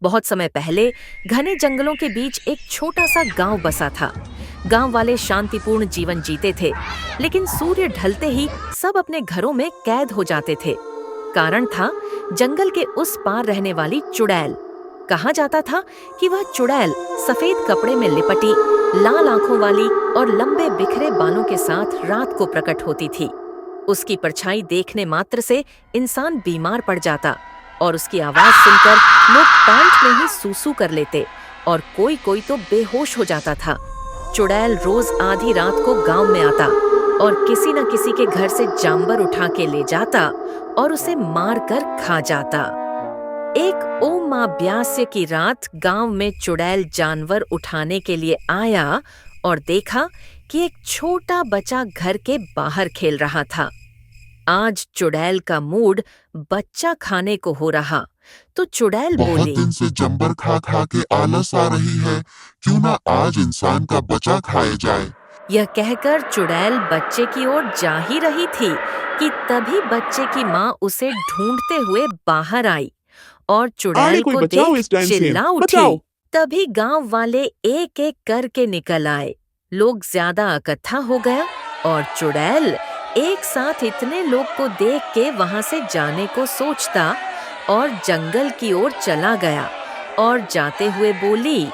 बहुत समय पहले घने जंगलों के बीच एक छोटा सा गांव बसा था। गांव वाले शांतिपूर्ण जीवन जीते थे, लेकिन सूर्य ढलते ही सब अपने घरों में कैद हो जाते थे। कारण था जंगल के उस पार रहने वाली चुड़ैल। कहा जाता था कि वह चुड़ैल सफेद कपड़े में लिपटी, लाल आंखों वाली और लंबे बिखरे बालों के साथ रात को प्रकट होती थी। उसकी परछाई देखने मात्र से इंसान बीमार पड़ जाता और उसकी आवाज सुनकर लोग पैंट में ही सूसू कर लेते और कोई कोई तो बेहोश हो जाता था। चुड़ैल रोज आधी रात को गांव में आता और किसी न किसी के घर से जानवर उठा के ले जाता और उसे मार कर खा जाता। एक अमावस्या की रात गांव में चुड़ैल जानवर उठाने के लिए आया और देखा कि एक छोटा बच्चा घर के बाहर खेल रहा था। आज चुड़ैल का मूड बच्चा खाने को हो रहा, तो चुड़ैल बहुत बोली, दिन से जंबर खा खा के आलस आ रही है, क्यों ना आज इंसान का बच्चा खाया जाए। यह कहकर चुड़ैल बच्चे की ओर जा ही रही थी कि तभी बच्चे की माँ उसे ढूंढते हुए बाहर आई और आगे चुड़ैल कोई को बचाओ देख इस डायन से, चिल्ला उठी। बचाओ। तभी गांव वाले एक एक करके निकल आए। लोग ज्यादा इकट्ठा हो गया और चुड़ैल एक साथ इतने लोग को देख के वहां से जाने को सोचता और जंगल की ओर चला गया और जाते हुए बोली,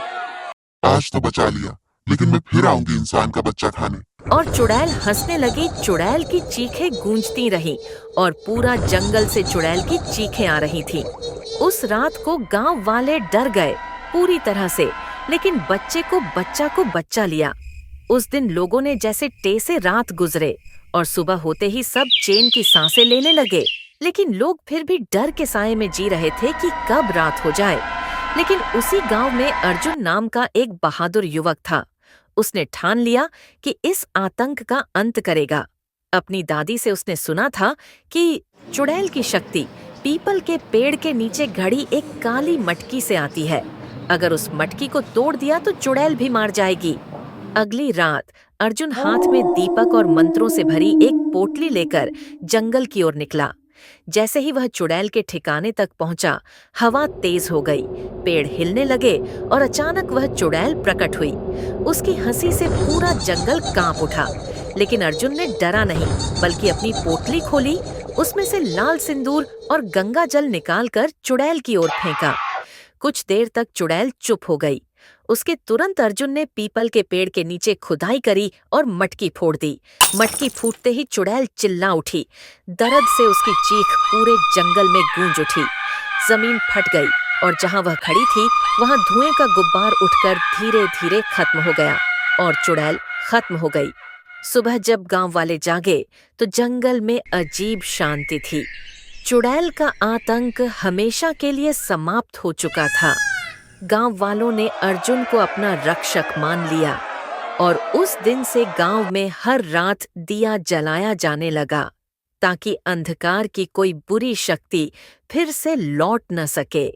आज तो बचा लिया, लेकिन मैं फिर आऊंगी इंसान का बच्चा खाने। और चुड़ैल हंसने लगी। चुड़ैल की चीखें गूंजती रहीं और पूरा जंगल से चुड़ैल की चीखें आ रही थीं। उस रात को गांव वाले डर गए पूरी तरह से, लेकिन बच्चा को बच्चा लिया। उस दिन लोगों ने जैसे टेसे रात गुजरे और सुबह होते ही सब चैन की सांसें लेने लगे। लेकिन लोग फिर भी डर के साए में जी रहे थे कि कब रात हो जाए। लेकिन उसी गांव में अर्जुन नाम का एक बहादुर युवक था। उसने ठान लिया कि इस आतंक का अंत करेगा। अपनी दादी से उसने सुना था कि चुड़ैल की शक्ति पीपल के पेड़ के नीचे घड़ी एक काली मटकी से आती है। अगर उस मटकी को तोड़ दिया तो चुड़ैल भी मार जाएगी। अगली रात अर्जुन हाथ में दीपक और मंत्रों से भरी एक पोटली लेकर जंगल की ओर निकला। जैसे ही वह चुड़ैल के ठिकाने तक पहुंचा, हवा तेज हो गई, पेड़ हिलने लगे और अचानक वह चुड़ैल प्रकट हुई। उसकी हंसी से पूरा जंगल कांप उठा। लेकिन अर्जुन ने डरा नहीं, बल्कि अपनी पोटली खोली, उसमें से लाल सिंदूर और गंगा जल निकालकर चुड़ैल की ओर फेंका। कुछ देर तक चुड़ैल चुप हो गई। उसके तुरंत अर्जुन ने पीपल के पेड़ के नीचे खुदाई करी और मटकी फोड़ दी। मटकी फूटते ही चुड़ैल चिल्ला उठी। दर्द से उसकी चीख पूरे जंगल में गूंज उठी। जमीन फट गई और जहां वह खड़ी थी वहां धुएं का गुब्बार उठकर धीरे धीरे खत्म हो गया और चुड़ैल खत्म हो गई। सुबह जब गांव वाले जागे तो जंगल में अजीब शांति थी। चुड़ैल का आतंक हमेशा के लिए समाप्त हो चुका था। गांव वालों ने अर्जुन को अपना रक्षक मान लिया और उस दिन से गांव में हर रात दिया जलाया जाने लगा, ताकि अंधकार की कोई बुरी शक्ति फिर से लौट न सके।